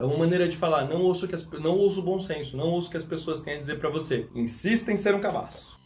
É uma maneira de falar, não ouça o bom senso, não ouça o que as pessoas têm a dizer pra você. Insista em ser um cabaço.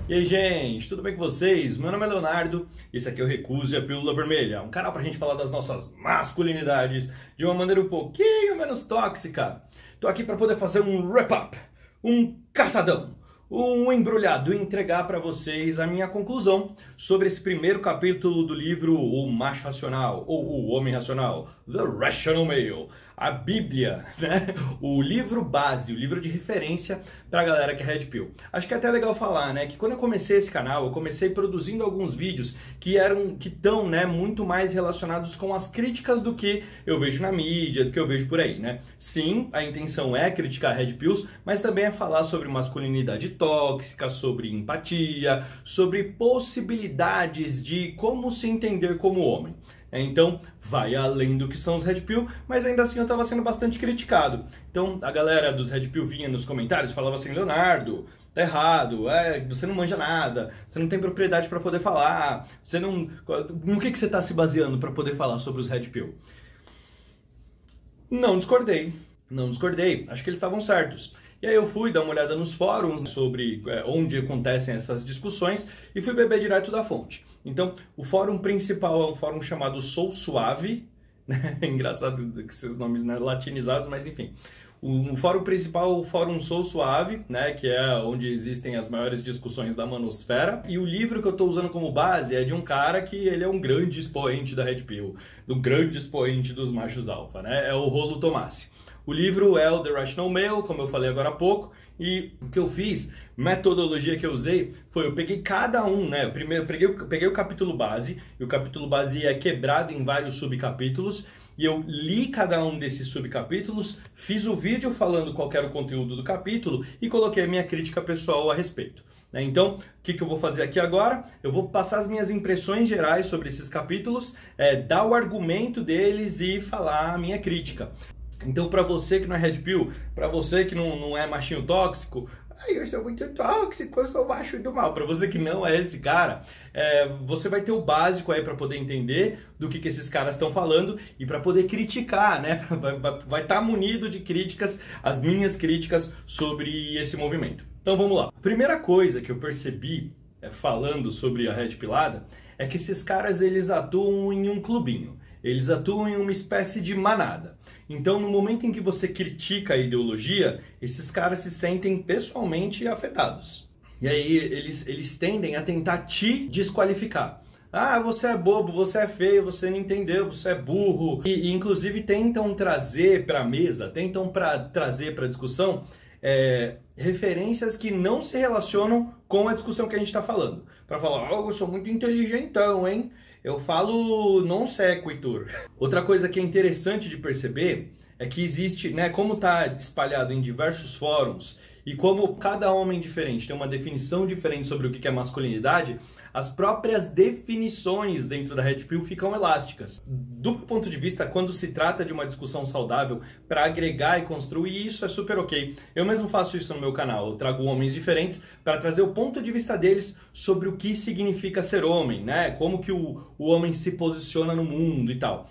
E aí, gente, tudo bem com vocês? Meu nome é Leonardo e esse aqui é o Recuse a Pílula Vermelha, um canal pra gente falar das nossas masculinidades de uma maneira um pouquinho menos tóxica. Tô aqui pra poder fazer um wrap-up, um catadão, um embrulhado e entregar pra vocês a minha conclusão sobre esse primeiro capítulo do livro O Macho Racional, ou O Homem Racional, The Rational Male, a Bíblia, né? O livro base, o livro de referência pra galera que é Red Pill. Acho que é até legal falar, né, que quando eu comecei esse canal, eu comecei produzindo alguns vídeos que estão, né, muito mais relacionados com as críticas do que eu vejo na mídia, do que eu vejo por aí, né? Sim, a intenção é criticar Red Pills, mas também é falar sobre masculinidade tóxica, sobre empatia, sobre possibilidades de como se entender como homem. Então, vai além do que são os Red Pill, mas ainda assim eu estava sendo bastante criticado. Então, a galera dos Red Pill vinha nos comentários e falava assim, Leonardo, tá errado, você não manja nada, você não tem propriedade para poder falar, você não... No que você está se baseando para poder falar sobre os Red Pill? Não discordei, acho que eles estavam certos. E aí eu fui dar uma olhada nos fóruns sobre onde acontecem essas discussões e fui beber direto da fonte. Então, o fórum principal é um fórum chamado Sou Suave, né? Engraçado que esses nomes, né, latinizados, mas enfim. O fórum principal é o fórum Sou Suave, né, que é onde existem as maiores discussões da manosfera. E o livro que eu estou usando como base é de um cara que ele é um grande expoente da Red Pill, um grande expoente dos machos alfa, né? É o Rollo Tomassi. O livro é o The Rational Male, como eu falei agora há pouco, e o que eu fiz, metodologia que eu usei, foi eu peguei cada um, né? Primeiro peguei o capítulo base, e o capítulo base é quebrado em vários subcapítulos, e eu li cada um desses subcapítulos, fiz o vídeo falando qual era o conteúdo do capítulo e coloquei a minha crítica pessoal a respeito. Então, o que eu vou fazer aqui agora? Eu vou passar as minhas impressões gerais sobre esses capítulos, dar o argumento deles e falar a minha crítica. Então, pra você que não é Red Pill, pra você que não é machinho tóxico, eu sou muito tóxico, eu sou macho do mal. Pra você que não é esse cara, você vai ter o básico aí pra poder entender do que esses caras estão falando e pra poder criticar, né? Vai estar munido de críticas, as minhas críticas sobre esse movimento. Então, vamos lá. A primeira coisa que eu percebi falando sobre a Red Pilada é que esses caras, eles atuam em um clubinho. Eles atuam em uma espécie de manada. Então, no momento em que você critica a ideologia, esses caras se sentem pessoalmente afetados. E aí eles tendem a tentar te desqualificar. Ah, você é bobo, você é feio, você não entendeu, você é burro. E inclusive tentam trazer para a mesa, trazer para a discussão referências que não se relacionam com a discussão que a gente está falando. Para falar, eu sou muito inteligentão, hein? Eu falo non sequitur. Outra coisa que é interessante de perceber é que existe, né, como está espalhado em diversos fóruns e como cada homem diferente tem uma definição diferente sobre o que é masculinidade, as próprias definições dentro da Red Pill ficam elásticas. Do meu ponto de vista, quando se trata de uma discussão saudável para agregar e construir, isso é super ok. Eu mesmo faço isso no meu canal, eu trago homens diferentes para trazer o ponto de vista deles sobre o que significa ser homem, né? Como que o homem se posiciona no mundo e tal.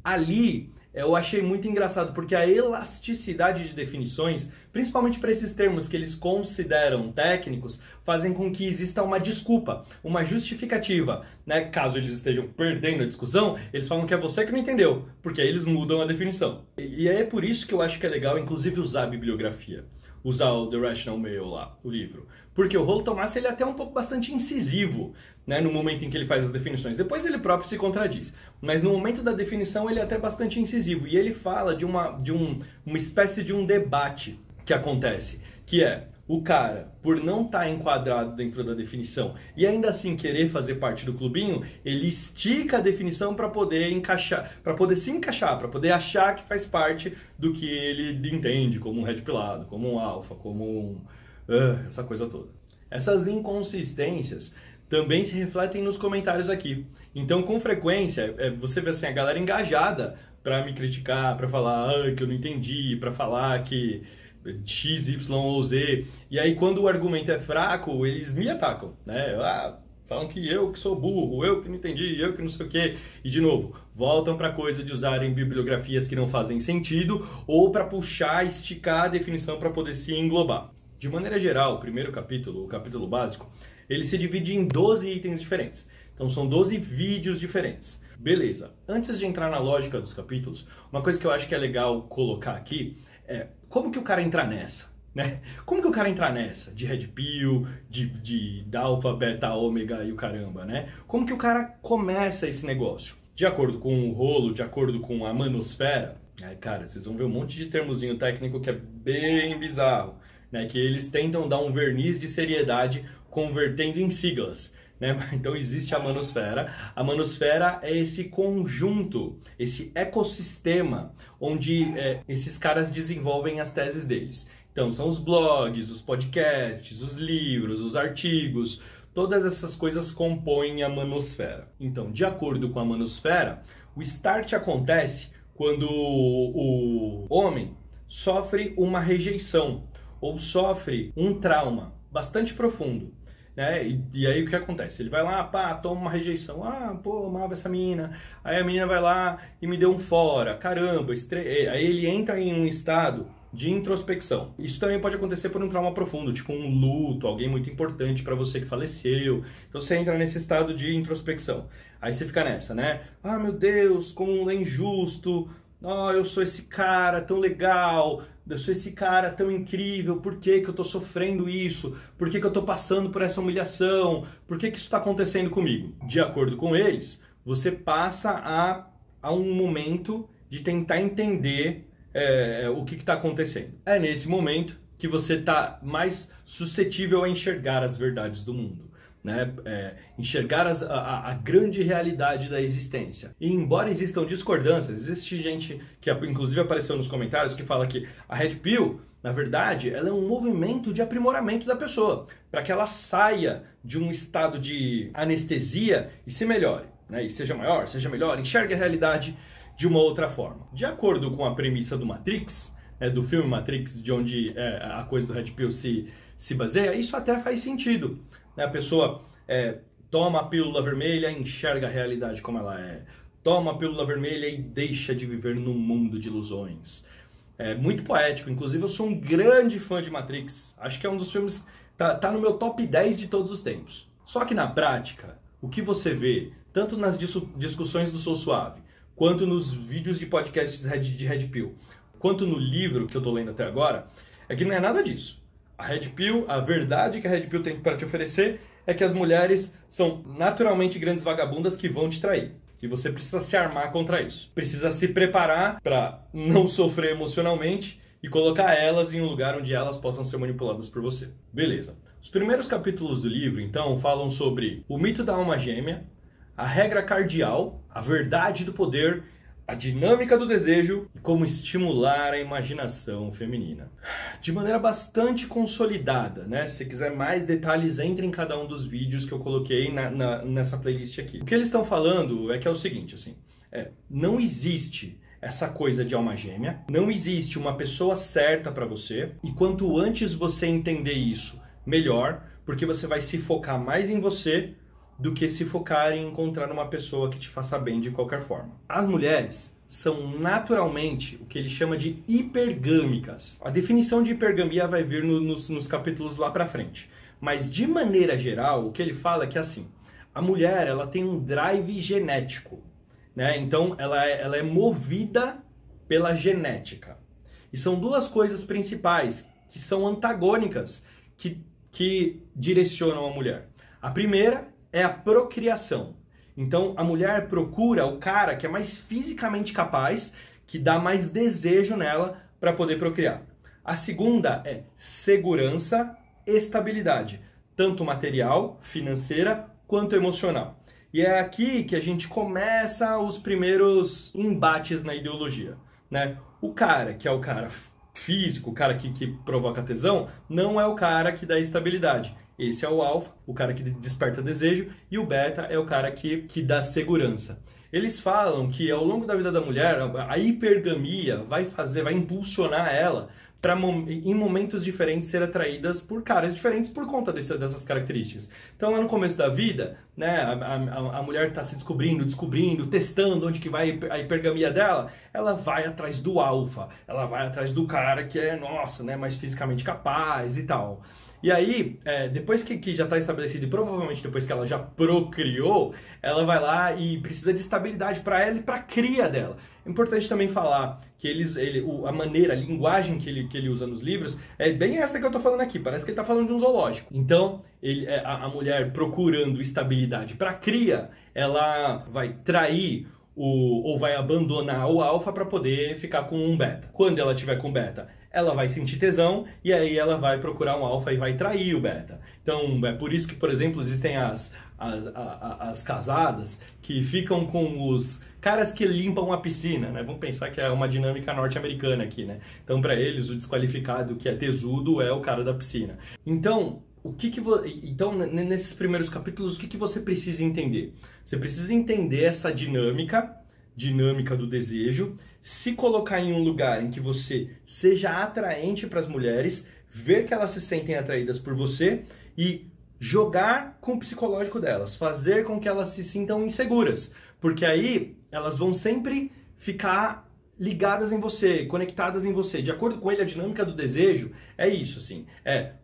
Ali eu achei muito engraçado, porque a elasticidade de definições, principalmente para esses termos que eles consideram técnicos, fazem com que exista uma desculpa, uma justificativa, né? Caso eles estejam perdendo a discussão, eles falam que é você que não entendeu, porque aí eles mudam a definição. E é por isso que eu acho que é legal, inclusive, usar a bibliografia. Usar o The Rational Male lá, o livro. Porque o Rollo Tomassi, ele é até um pouco bastante incisivo, né, no momento em que ele faz as definições. Depois ele próprio se contradiz. Mas no momento da definição ele é até bastante incisivo. E ele fala de uma espécie de um debate que acontece, que é o cara, por não estar enquadrado dentro da definição e ainda assim querer fazer parte do clubinho, ele estica a definição para poder encaixar, para poder se encaixar, para poder achar que faz parte do que ele entende como um red pilado, como um alfa, como essa coisa toda. Essas inconsistências também se refletem nos comentários aqui. Então, com frequência, você vê assim, a galera engajada para me criticar, para falar que eu não entendi, para falar que X, Y ou Z, e aí quando o argumento é fraco, eles me atacam, né? Falam que eu que sou burro, eu que não entendi, eu que não sei o quê. E de novo, voltam para a coisa de usarem bibliografias que não fazem sentido ou para puxar, esticar a definição para poder se englobar. De maneira geral, o primeiro capítulo, o capítulo básico, ele se divide em 12 itens diferentes. Então são 12 vídeos diferentes. Beleza. Antes de entrar na lógica dos capítulos, uma coisa que eu acho que é legal colocar aqui é como que o cara entra nessa? Né? Como que o cara entra nessa? De Red Pill, de alfa, beta, ômega e o caramba, né? Como que o cara começa esse negócio? De acordo com o rolo, de acordo com a manosfera, cara, vocês vão ver um monte de termozinho técnico que é bem bizarro, né? Que eles tentam dar um verniz de seriedade convertendo em siglas. Né? Então existe a manosfera. A manosfera é esse conjunto, esse ecossistema onde esses caras desenvolvem as teses deles. Então são os blogs, os podcasts, os livros, os artigos, todas essas coisas compõem a manosfera. Então, de acordo com a manosfera, o start acontece quando o homem sofre uma rejeição ou sofre um trauma bastante profundo. Né? E aí o que acontece? Ele vai lá, toma uma rejeição. Pô, amava essa menina. Aí a menina vai lá e me deu um fora. Caramba, aí ele entra em um estado de introspecção. Isso também pode acontecer por um trauma profundo, tipo um luto, alguém muito importante para você que faleceu. Então você entra nesse estado de introspecção. Aí você fica nessa, né? Meu Deus, como é injusto. Eu sou esse cara tão legal, eu sou esse cara tão incrível, por que que eu tô sofrendo isso? Por que que eu tô passando por essa humilhação? Por que que isso está acontecendo comigo? De acordo com eles, você passa a um momento de tentar entender o que está acontecendo. É nesse momento que você está mais suscetível a enxergar as verdades do mundo. Né? Enxergar a grande realidade da existência. E embora existam discordâncias, existe gente que inclusive apareceu nos comentários que fala que a Red Pill, na verdade, ela é um movimento de aprimoramento da pessoa, para que ela saia de um estado de anestesia e se melhore, né? E seja maior, seja melhor, enxergue a realidade de uma outra forma. De acordo com a premissa do Matrix, do filme Matrix, de onde a coisa do Red Pill se baseia, isso até faz sentido. A pessoa toma a pílula vermelha e enxerga a realidade como ela é. Toma a pílula vermelha e deixa de viver num mundo de ilusões. É muito poético. Inclusive, eu sou um grande fã de Matrix. Acho que é um dos filmes... Tá no meu top 10 de todos os tempos. Só que na prática, o que você vê, tanto nas discussões do Sou Suave, quanto nos vídeos de podcasts de Red Pill, quanto no livro que eu tô lendo até agora, é que não é nada disso. A Red Pill, a verdade que a Red Pill tem para te oferecer é que as mulheres são naturalmente grandes vagabundas que vão te trair. E você precisa se armar contra isso. Precisa se preparar para não sofrer emocionalmente e colocar elas em um lugar onde elas possam ser manipuladas por você. Beleza. Os primeiros capítulos do livro, então, falam sobre o mito da alma gêmea, a regra cardial, a verdade do poder, a dinâmica do desejo e como estimular a imaginação feminina. De maneira bastante consolidada, né? Se você quiser mais detalhes, entre em cada um dos vídeos que eu coloquei nessa playlist aqui. O que eles estão falando é que é o seguinte, assim, não existe essa coisa de alma gêmea, não existe uma pessoa certa para você, e quanto antes você entender isso, melhor, porque você vai se focar mais em você do que se focar em encontrar uma pessoa que te faça bem de qualquer forma. As mulheres são naturalmente o que ele chama de hipergâmicas. A definição de hipergamia vai vir nos capítulos lá pra frente. Mas de maneira geral, o que ele fala é que assim, a mulher ela tem um drive genético, né? Então ela é movida pela genética. E são duas coisas principais que são antagônicas que direcionam a mulher. A primeira é a procriação. Então, a mulher procura o cara que é mais fisicamente capaz, que dá mais desejo nela para poder procriar. A segunda é segurança, estabilidade, tanto material, financeira, quanto emocional. E é aqui que a gente começa os primeiros embates na ideologia, né? O cara que é o cara físico, o cara que provoca tesão, não é o cara que dá estabilidade. Esse é o alfa, o cara que desperta desejo, e o beta é o cara que dá segurança. Eles falam que ao longo da vida da mulher, a hipergamia vai impulsionar ela para em momentos diferentes ser atraídas por caras diferentes por conta dessas características. Então lá no começo da vida, né, a mulher está se descobrindo, testando onde que vai a hipergamia dela, ela vai atrás do alfa, ela vai atrás do cara que é, nossa, né, mais fisicamente capaz e tal. E aí, depois que já está estabelecido, e provavelmente depois que ela já procriou, ela vai lá e precisa de estabilidade para ela e para a cria dela. É importante também falar que a linguagem que ele usa nos livros é bem essa que eu estou falando aqui, parece que ele está falando de um zoológico. Então, a mulher procurando estabilidade para a cria, ela vai trair ou vai abandonar o alfa para poder ficar com um beta. Quando ela tiver com beta, ela vai sentir tesão e aí ela vai procurar um alfa e vai trair o beta. Então é por isso que, por exemplo, existem as casadas que ficam com os caras que limpam a piscina, né? Vamos pensar que é uma dinâmica norte-americana aqui, né? Então para eles o desqualificado que é tesudo é o cara da piscina. Então nesses primeiros capítulos, o que você precisa entender? Você precisa entender essa dinâmica do desejo, se colocar em um lugar em que você seja atraente para as mulheres, ver que elas se sentem atraídas por você e jogar com o psicológico delas, fazer com que elas se sintam inseguras, porque aí elas vão sempre ficar ligadas em você, conectadas em você. De acordo com ele, a dinâmica do desejo é isso, assim,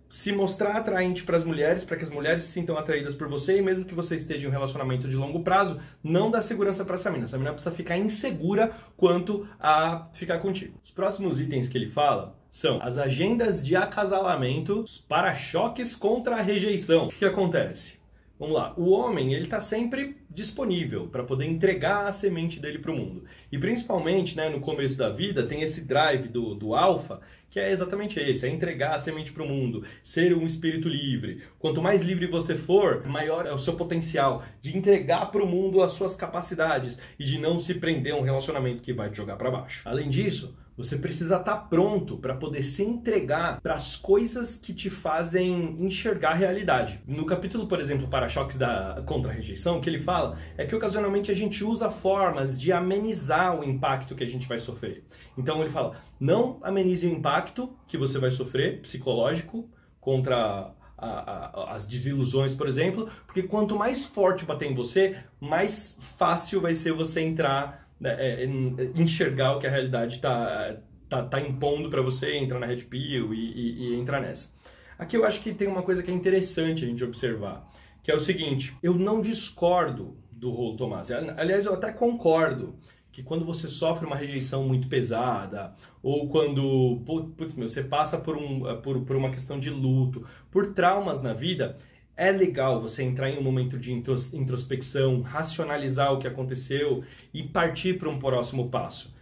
se mostrar atraente para as mulheres, para que as mulheres se sintam atraídas por você, e mesmo que você esteja em um relacionamento de longo prazo, não dá segurança para essa mina. Essa mina precisa ficar insegura quanto a ficar contigo. Os próximos itens que ele fala são as agendas de acasalamento, os para-choques contra a rejeição. O que acontece? Vamos lá, o homem ele está sempre disponível para poder entregar a semente dele para o mundo. E principalmente, né, no começo da vida tem esse drive do alfa, que é exatamente esse, é entregar a semente para o mundo, ser um espírito livre. Quanto mais livre você for, maior é o seu potencial de entregar para o mundo as suas capacidades e de não se prender a um relacionamento que vai te jogar para baixo. Além disso, você precisa estar pronto para poder se entregar para as coisas que te fazem enxergar a realidade. No capítulo, por exemplo, para-choques contra a rejeição, o que ele fala é que ocasionalmente a gente usa formas de amenizar o impacto que a gente vai sofrer. Então ele fala, não amenize o impacto que você vai sofrer, psicológico, contra as desilusões, por exemplo, porque quanto mais forte bater em você, mais fácil vai ser você entrar, enxergar o que a realidade tá impondo para você, entrar na Red Pill e entrar nessa. Aqui eu acho que tem uma coisa que é interessante a gente observar, que é o seguinte, eu não discordo do Rollo Tomassi, aliás eu até concordo que quando você sofre uma rejeição muito pesada, ou quando você passa por uma questão de luto, por traumas na vida, é legal você entrar em um momento de introspecção, racionalizar o que aconteceu e partir para um próximo passo.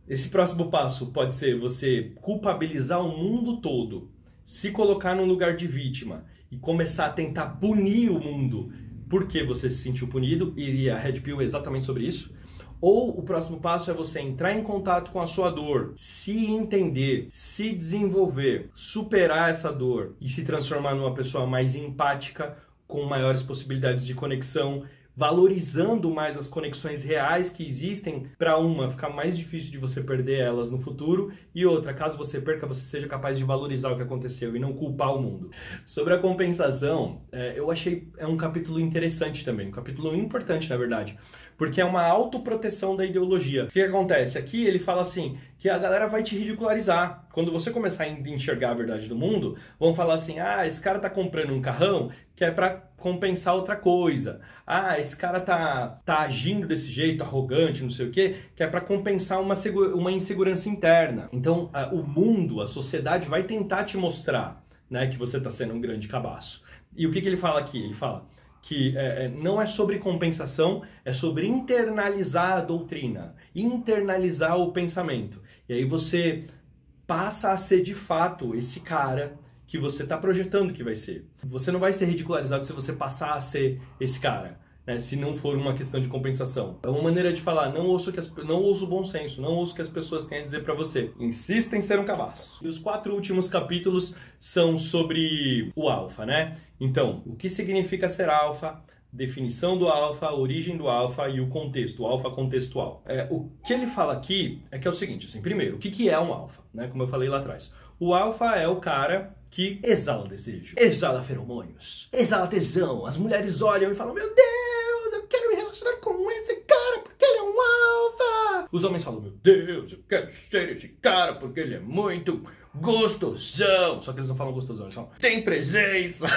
Esse próximo passo pode ser você culpabilizar o mundo todo, se colocar num lugar de vítima e começar a tentar punir o mundo porque você se sentiu punido, e a Red Pill é exatamente sobre isso. Ou o próximo passo é você entrar em contato com a sua dor, se entender, se desenvolver, superar essa dor e se transformar numa pessoa mais empática, com maiores possibilidades de conexão, valorizando mais as conexões reais que existem, para uma ficar mais difícil de você perder elas no futuro, e outra, caso você perca, você seja capaz de valorizar o que aconteceu e não culpar o mundo. Sobre a compensação, eu achei um capítulo interessante também, um capítulo importante na verdade, porque é uma autoproteção da ideologia. O que acontece? Aqui ele fala assim, que a galera vai te ridicularizar. Quando você começar a enxergar a verdade do mundo, vão falar assim, esse cara tá comprando um carrão que é para compensar outra coisa. Esse cara tá agindo desse jeito, arrogante, não sei o quê, que é para compensar uma insegurança interna. Então, o mundo, a sociedade vai tentar te mostrar, né, que você tá sendo um grande cabaço. E o que ele fala aqui? Ele fala que não é sobre compensação, é sobre internalizar a doutrina, internalizar o pensamento. E aí você passa a ser de fato esse cara que você está projetando que vai ser. Você não vai ser ridicularizado se você passar a ser esse cara, né, se não for uma questão de compensação. É uma maneira de falar, não ouça o bom senso, não ouça o que as pessoas têm a dizer para você. Insista em ser um cabaço. E os 4 últimos capítulos são sobre o alfa, né? Então, o que significa ser alfa, definição do alfa, a origem do alfa e o contexto, o alfa contextual. O que ele fala aqui é que é o seguinte, assim, primeiro, o que é um alfa? Né? Como eu falei lá atrás. O alfa é o cara que exala desejo, exala feromônios, exala tesão. As mulheres olham e falam, meu Deus, eu quero me relacionar com esse cara porque ele é um alfa. Os homens falam, meu Deus, eu quero ser esse cara porque ele é muito gostosão. Só que eles não falam gostosão, eles falam, tem presença.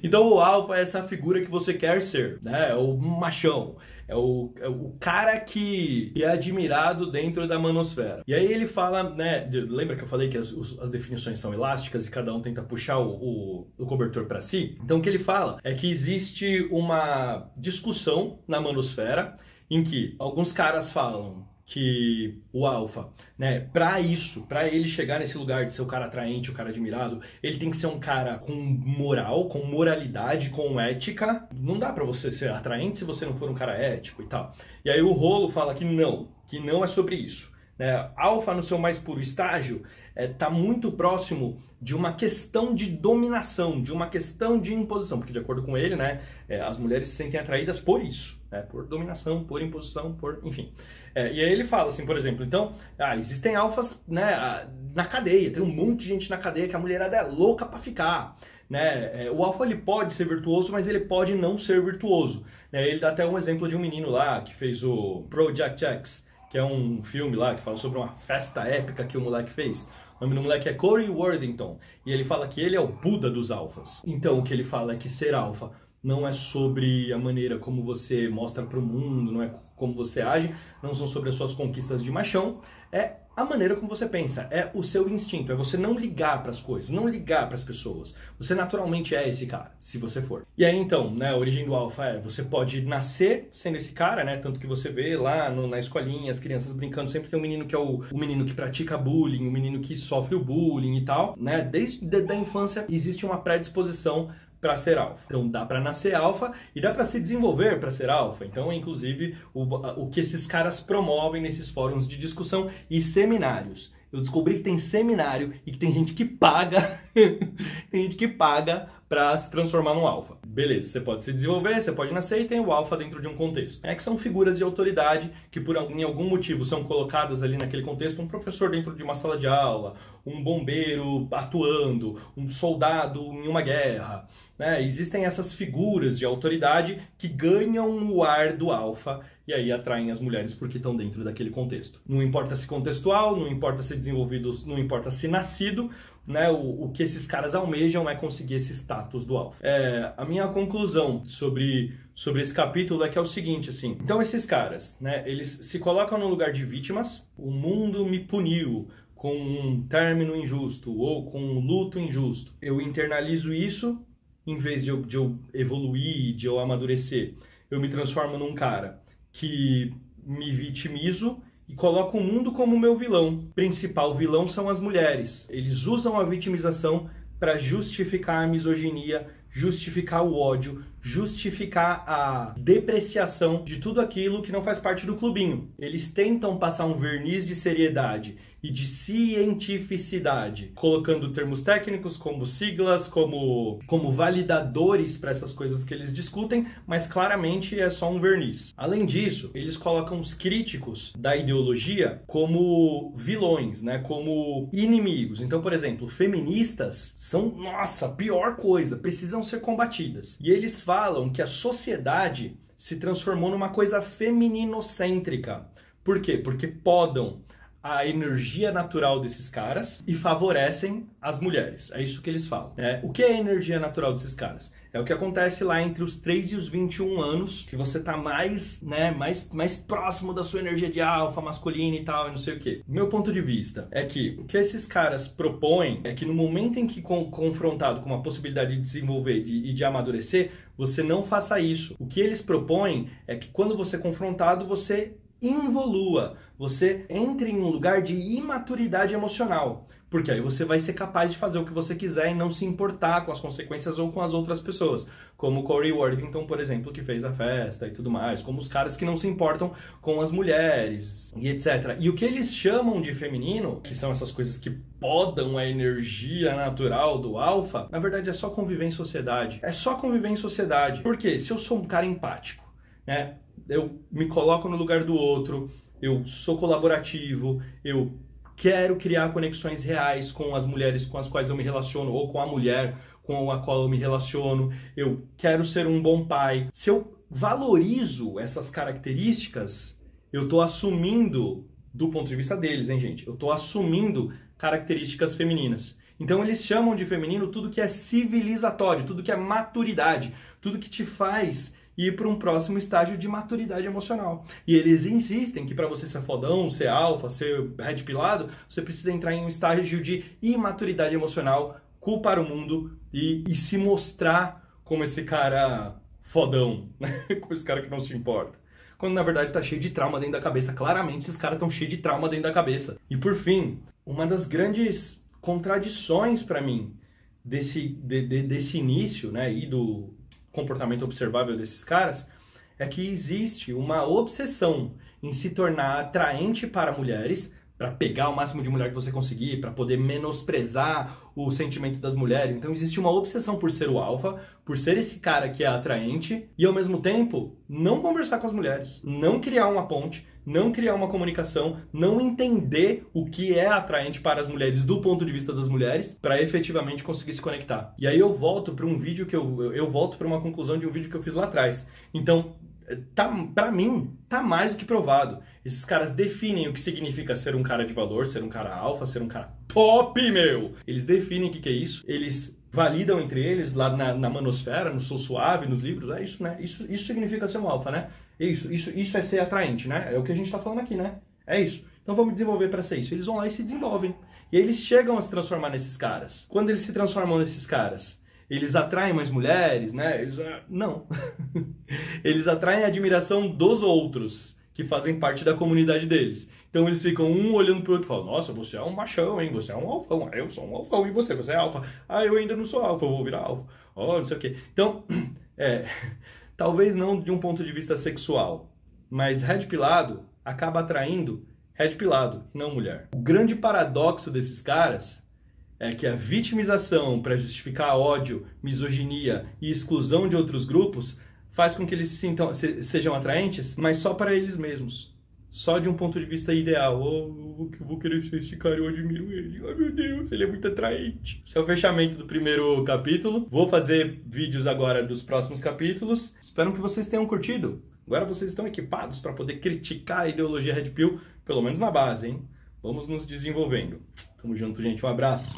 Então o alfa é essa figura que você quer ser, né? É o machão. É o cara que é admirado dentro da manosfera. E aí ele fala, né? Lembra que eu falei que as definições são elásticas e cada um tenta puxar o cobertor para si? Então o que ele fala é que existe uma discussão na manosfera em que alguns caras falam que o alfa, né, pra ele chegar nesse lugar de ser o cara atraente, o cara admirado, ele tem que ser um cara com moral, com moralidade, com ética. Não dá pra você ser atraente se você não for um cara ético e tal. E aí o Rolo fala que não é sobre isso. Né? Alfa, no seu mais puro estágio, tá muito próximo de uma questão de dominação, de uma questão de imposição, porque de acordo com ele, né, as mulheres se sentem atraídas por isso, né, por dominação, por imposição, enfim. E aí ele fala assim, por exemplo, então, existem alfas, né, na cadeia, tem um monte de gente na cadeia que a mulherada é louca pra ficar. Né? O alfa ele pode ser virtuoso, mas ele pode não ser virtuoso. Né? Ele dá até um exemplo de um menino lá que fez o Project X, que é um filme lá que fala sobre uma festa épica que o moleque fez. O nome do moleque é Corey Worthington. E ele fala que ele é o Buda dos alfas. Então o que ele fala é que ser alfa não é sobre a maneira como você mostra para o mundo, não é como você age, não são sobre as suas conquistas de machão, é a maneira como você pensa, é o seu instinto, é você não ligar para as coisas, não ligar para as pessoas. Você naturalmente é esse cara, se você for. E aí então, né, a origem do alfa você pode nascer sendo esse cara, né, tanto que você vê lá na escolinha, as crianças brincando, sempre tem um menino que é o menino que pratica bullying, o menino que sofre o bullying e tal, né, desde a infância existe uma predisposição para ser alfa. Então dá para nascer alfa e dá para se desenvolver para ser alfa. Então, inclusive, o que esses caras promovem nesses fóruns de discussão e seminários. Eu descobri que tem seminário e que tem gente que paga, tem gente que paga para se transformar num alfa. Beleza, você pode se desenvolver, você pode nascer e tem o alfa dentro de um contexto. É que são figuras de autoridade que em algum motivo são colocadas ali naquele contexto, um professor dentro de uma sala de aula, um bombeiro atuando, um soldado em uma guerra. Né? Existem essas figuras de autoridade que ganham o ar do alfa e aí atraem as mulheres porque estão dentro daquele contexto. Não importa se contextual, não importa se desenvolvido, não importa se nascido, né? O que esses caras almejam é conseguir esse status do alfa. A minha conclusão sobre esse capítulo é que é o seguinte, assim, então esses caras, né, eles se colocam no lugar de vítimas, o mundo me puniu com um término injusto ou com um luto injusto. Eu internalizo isso, em vez de eu evoluir, de eu amadurecer, eu me transformo num cara que me vitimizo e coloco o mundo como meu vilão. O principal vilão são as mulheres. Eles usam a vitimização para justificar a misoginia, justificar o ódio, justificar a depreciação de tudo aquilo que não faz parte do clubinho. Eles tentam passar um verniz de seriedade e de cientificidade, colocando termos técnicos como siglas, como validadores para essas coisas que eles discutem, mas claramente é só um verniz. Além disso, eles colocam os críticos da ideologia como vilões, né? Como inimigos. Então, por exemplo, feministas são, nossa, pior coisa, precisam ser combatidas. E eles falam que a sociedade se transformou numa coisa femininocêntrica. Por quê? Porque podam a energia natural desses caras e favorecem as mulheres. É isso que eles falam. O que é a energia natural desses caras? É o que acontece lá entre os 3 e os 21 anos, que você tá mais próximo da sua energia de alfa masculina e tal, e não sei o quê. Meu ponto de vista é que o que esses caras propõem é que no momento em que confrontado com uma possibilidade de desenvolver e de amadurecer, você não faça isso. O que eles propõem é que quando você é confrontado, você involua, você entre em um lugar de imaturidade emocional. Porque aí você vai ser capaz de fazer o que você quiser e não se importar com as consequências ou com as outras pessoas. Como o Corey Worthington, por exemplo, que fez a festa e tudo mais. Como os caras que não se importam com as mulheres e etc. E o que eles chamam de feminino, que são essas coisas que podam a energia natural do alfa, na verdade é só conviver em sociedade. É só conviver em sociedade. Porque se eu sou um cara empático, né? Eu me coloco no lugar do outro, eu sou colaborativo, eu quero criar conexões reais com as mulheres com as quais eu me relaciono, ou com a mulher com a qual eu me relaciono, eu quero ser um bom pai. Se eu valorizo essas características, eu estou assumindo, do ponto de vista deles, hein, gente? Eu estou assumindo características femininas. Então eles chamam de feminino tudo que é civilizatório, tudo que é maturidade, tudo que te faz ir para um próximo estágio de maturidade emocional. E eles insistem que para você ser fodão, ser alfa, ser red pilado, você precisa entrar em um estágio de imaturidade emocional, culpar o mundo e se mostrar como esse cara fodão, né? Como esse cara que não se importa. Quando na verdade tá cheio de trauma dentro da cabeça. Claramente esses caras estão cheios de trauma dentro da cabeça. E por fim, uma das grandes contradições para mim desse início, né, e do comportamento observável desses caras, é que existe uma obsessão em se tornar atraente para mulheres, para pegar o máximo de mulher que você conseguir, para poder menosprezar o sentimento das mulheres. Então existe uma obsessão por ser o alfa, por ser esse cara que é atraente, e ao mesmo tempo não conversar com as mulheres, não criar uma ponte, não criar uma comunicação, não entender o que é atraente para as mulheres do ponto de vista das mulheres, para efetivamente conseguir se conectar. E aí eu volto para um vídeo que eu volto para uma conclusão de um vídeo que eu fiz lá atrás. Então, pra mim, tá mais do que provado. Esses caras definem o que significa ser um cara de valor, ser um cara alfa, ser um cara top, meu! Eles definem o que é isso, eles validam entre eles lá na manosfera, no Sou Suave, nos livros, é isso, né? Isso significa ser um alfa, né? Isso é ser atraente, né? É o que a gente tá falando aqui, né? É isso. Então vamos desenvolver para ser isso. Eles vão lá e se desenvolvem. E aí eles chegam a se transformar nesses caras. Quando eles se transformam nesses caras, eles atraem mais mulheres, né? Não. Eles atraem a admiração dos outros, que fazem parte da comunidade deles. Então eles ficam um olhando pro outro e falam: nossa, você é um machão, hein? Você é um alfão. Eu sou um alfão. E você? Você é alfa. Ah, eu ainda não sou alfa, eu vou virar alfa. Oh, não sei o quê. Então, talvez não de um ponto de vista sexual, mas red pilado acaba atraindo red pilado, não mulher. O grande paradoxo desses caras é que a vitimização para justificar ódio, misoginia e exclusão de outros grupos faz com que eles sejam atraentes, mas só para eles mesmos. Só de um ponto de vista ideal. Oh, eu vou querer ser esse cara, eu admiro ele. Ai, meu Deus, ele é muito atraente. Esse é o fechamento do primeiro capítulo. Vou fazer vídeos agora dos próximos capítulos. Espero que vocês tenham curtido. Agora vocês estão equipados para poder criticar a ideologia Red Pill, pelo menos na base, hein? Vamos nos desenvolvendo. Tamo junto, gente. Um abraço.